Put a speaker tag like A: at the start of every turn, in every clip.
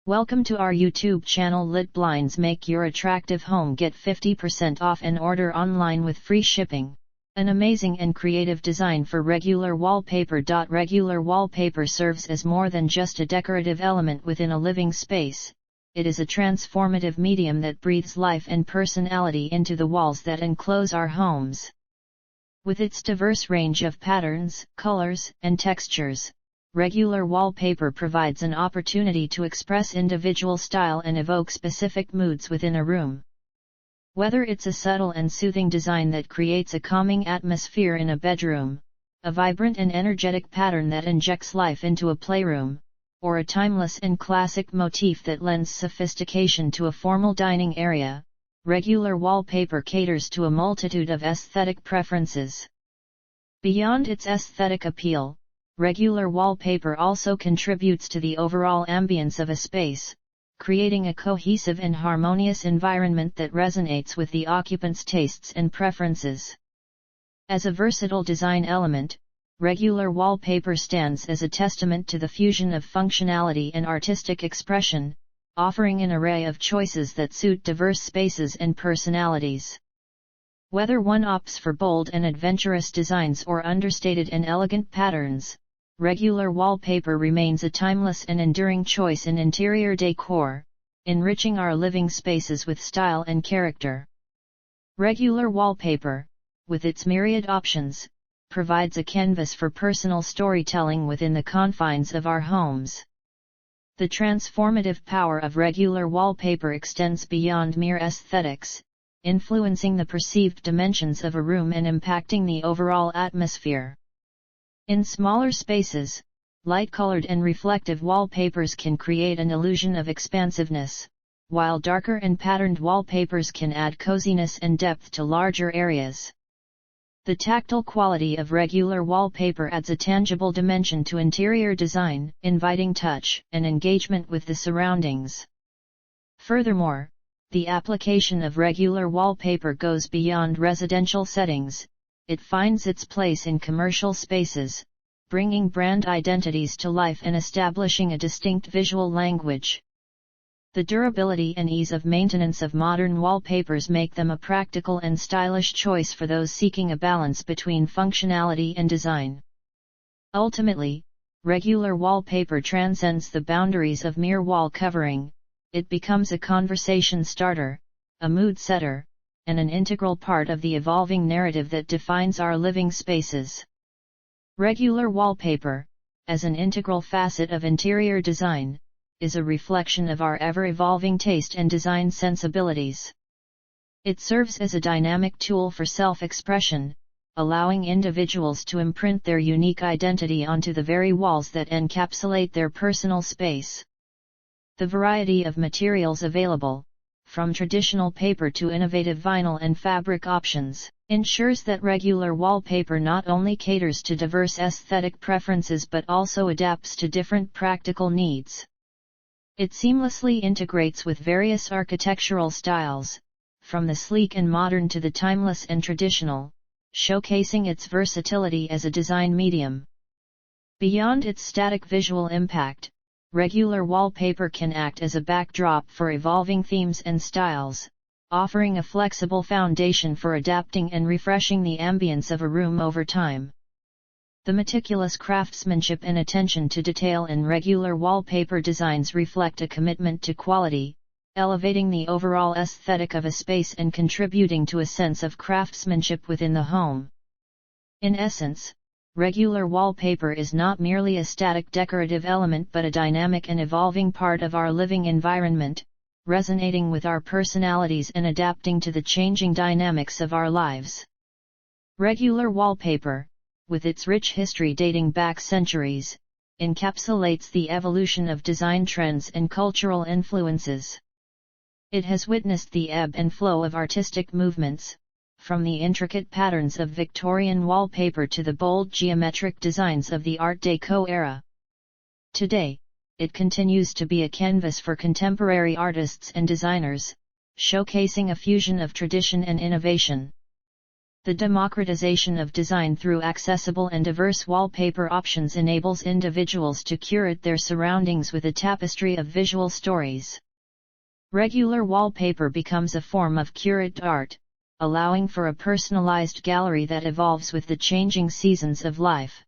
A: Welcome to our YouTube channel LITBLINDS. Make your attractive home. Get 50% off and order online with free shipping. An amazing and creative design for regular wallpaper. Regular wallpaper serves as more than just a decorative element within a living space. It is a transformative medium that breathes life and personality into the walls that enclose our homes. With its diverse range of patterns, colors, and textures, regular wallpaper provides an opportunity to express individual style and evoke specific moods within a room. Whether it's a subtle and soothing design that creates a calming atmosphere in a bedroom, a vibrant and energetic pattern that injects life into a playroom, or a timeless and classic motif that lends sophistication to a formal dining area, regular wallpaper caters to a multitude of aesthetic preferences. Beyond its aesthetic appeal, regular wallpaper also contributes to the overall ambience of a space, creating a cohesive and harmonious environment that resonates with the occupant's tastes and preferences. As a versatile design element, regular wallpaper stands as a testament to the fusion of functionality and artistic expression, offering an array of choices that suit diverse spaces and personalities. Whether one opts for bold and adventurous designs or understated and elegant patterns, regular wallpaper remains a timeless and enduring choice in interior decor, enriching our living spaces with style and character. Regular wallpaper, with its myriad options, provides a canvas for personal storytelling within the confines of our homes. The transformative power of regular wallpaper extends beyond mere aesthetics, influencing the perceived dimensions of a room and impacting the overall atmosphere. In smaller spaces, light-colored and reflective wallpapers can create an illusion of expansiveness, while darker and patterned wallpapers can add coziness and depth to larger areas. The tactile quality of regular wallpaper adds a tangible dimension to interior design, inviting touch and engagement with the surroundings. Furthermore, the application of regular wallpaper goes beyond residential settings. It finds its place in commercial spaces, bringing brand identities to life and establishing a distinct visual language. The durability and ease of maintenance of modern wallpapers make them a practical and stylish choice for those seeking a balance between functionality and design. Ultimately, regular wallpaper transcends the boundaries of mere wall covering. It becomes a conversation starter, a mood setter, and an integral part of the evolving narrative that defines our living spaces. Regular wallpaper, as an integral facet of interior design, is a reflection of our ever-evolving taste and design sensibilities. It serves as a dynamic tool for self-expression, allowing individuals to imprint their unique identity onto the very walls that encapsulate their personal space. The variety of materials available, from traditional paper to innovative vinyl and fabric options, ensures that regular wallpaper not only caters to diverse aesthetic preferences but also adapts to different practical needs. It seamlessly integrates with various architectural styles, from the sleek and modern to the timeless and traditional, showcasing its versatility as a design medium. Beyond its static visual impact, regular wallpaper can act as a backdrop for evolving themes and styles, offering a flexible foundation for adapting and refreshing the ambience of a room over time. The meticulous craftsmanship and attention to detail in regular wallpaper designs reflect a commitment to quality, elevating the overall aesthetic of a space and contributing to a sense of craftsmanship within the home. In essence, regular wallpaper is not merely a static decorative element but a dynamic and evolving part of our living environment, resonating with our personalities and adapting to the changing dynamics of our lives. Regular wallpaper, with its rich history dating back centuries, encapsulates the evolution of design trends and cultural influences. It has witnessed the ebb and flow of artistic movements, from the intricate patterns of Victorian wallpaper to the bold geometric designs of the Art Deco era. Today, it continues to be a canvas for contemporary artists and designers, showcasing a fusion of tradition and innovation. The democratization of design through accessible and diverse wallpaper options enables individuals to curate their surroundings with a tapestry of visual stories. Regular wallpaper becomes a form of curated art, allowing for a personalized gallery that evolves with the changing seasons of life.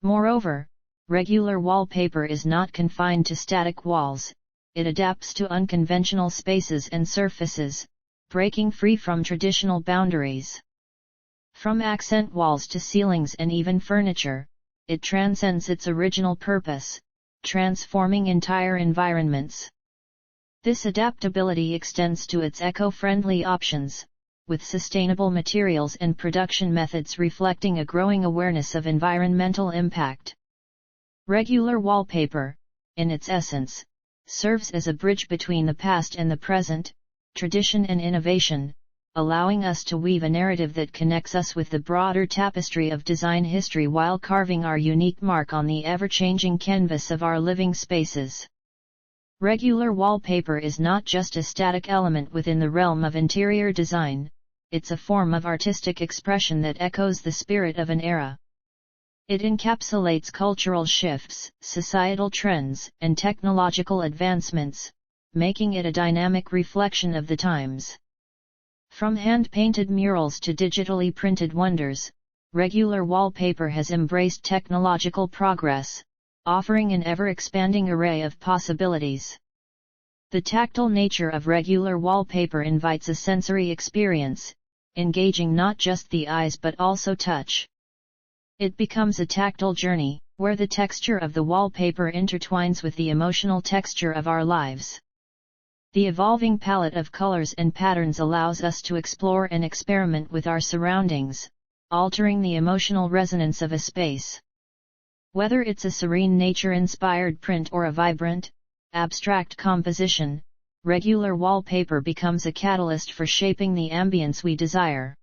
A: Moreover, regular wallpaper is not confined to static walls, it adapts to unconventional spaces and surfaces, breaking free from traditional boundaries. From accent walls to ceilings and even furniture, it transcends its original purpose, transforming entire environments. This adaptability extends to its eco-friendly options, with sustainable materials and production methods reflecting a growing awareness of environmental impact. Regular wallpaper, in its essence, serves as a bridge between the past and the present, tradition and innovation, allowing us to weave a narrative that connects us with the broader tapestry of design history while carving our unique mark on the ever-changing canvas of our living spaces. Regular wallpaper is not just a static element within the realm of interior design, it's a form of artistic expression that echoes the spirit of an era. It encapsulates cultural shifts, societal trends, and technological advancements, making it a dynamic reflection of the times. From hand-painted murals to digitally printed wonders, regular wallpaper has embraced technological progress, offering an ever-expanding array of possibilities. The tactile nature of regular wallpaper invites a sensory experience, engaging not just the eyes but also touch. It becomes a tactile journey, where the texture of the wallpaper intertwines with the emotional texture of our lives. The evolving palette of colors and patterns allows us to explore and experiment with our surroundings, altering the emotional resonance of a space. Whether it's a serene nature-inspired print or a vibrant, abstract composition, regular wallpaper becomes a catalyst for shaping the ambience we desire.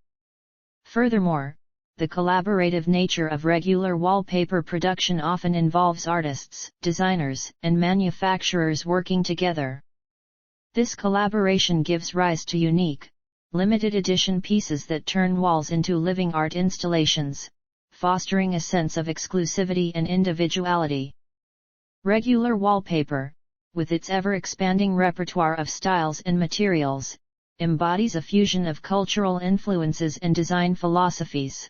A: Furthermore, the collaborative nature of regular wallpaper production often involves artists, designers, and manufacturers working together. This collaboration gives rise to unique, limited edition pieces that turn walls into living art installations, fostering a sense of exclusivity and individuality. Regular wallpaper, with its ever-expanding repertoire of styles and materials, embodies a fusion of cultural influences and design philosophies.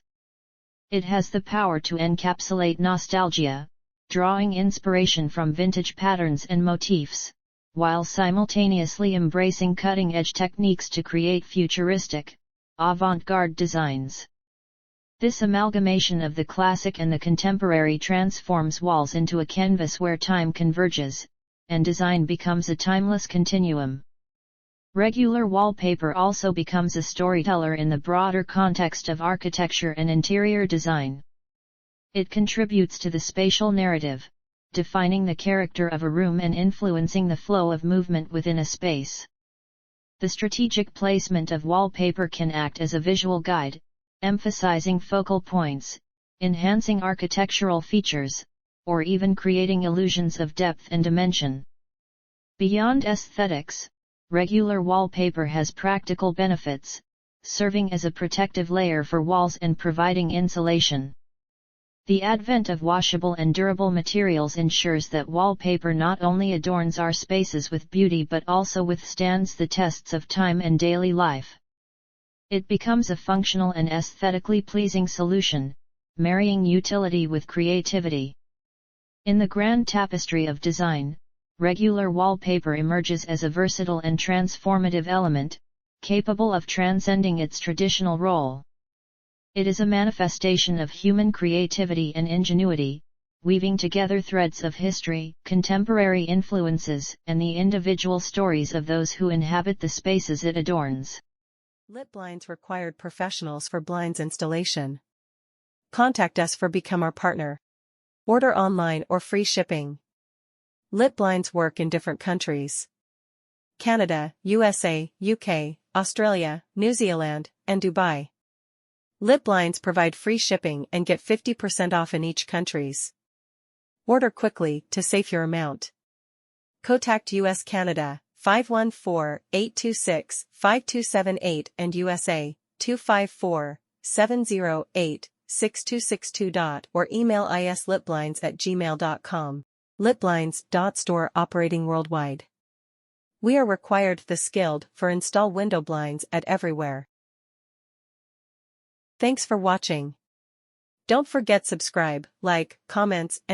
A: It has the power to encapsulate nostalgia, drawing inspiration from vintage patterns and motifs, while simultaneously embracing cutting-edge techniques to create futuristic, avant-garde designs. This amalgamation of the classic and the contemporary transforms walls into a canvas where time converges, and design becomes a timeless continuum. Regular wallpaper also becomes a storyteller in the broader context of architecture and interior design. It contributes to the spatial narrative, defining the character of a room and influencing the flow of movement within a space. The strategic placement of wallpaper can act as a visual guide, emphasizing focal points, enhancing architectural features, or even creating illusions of depth and dimension. Beyond aesthetics, regular wallpaper has practical benefits, serving as a protective layer for walls and providing insulation. The advent of washable and durable materials ensures that wallpaper not only adorns our spaces with beauty but also withstands the tests of time and daily life. It becomes a functional and aesthetically pleasing solution, marrying utility with creativity. In the grand tapestry of design, regular wallpaper emerges as a versatile and transformative element, capable of transcending its traditional role. It is a manifestation of human creativity and ingenuity, weaving together threads of history, contemporary influences, and the individual stories of those who inhabit the spaces it adorns.
B: LITBLINDS required professionals for blinds installation. Contact us for Become Our Partner. Order online or free shipping. LITBLINDS work in different countries: Canada, USA, UK, Australia, New Zealand, and Dubai. LITBLINDS provide free shipping and get 50% off in each countries. Order quickly to save your amount. Contact US Canada 514-826-5278 and USA 254 708-6262. or email islitblinds@gmail.com. LITBLINDS. Store operating worldwide. We are required the skilled for install window blinds at everywhere. Thanks for watching. Don't forget subscribe, like, comments,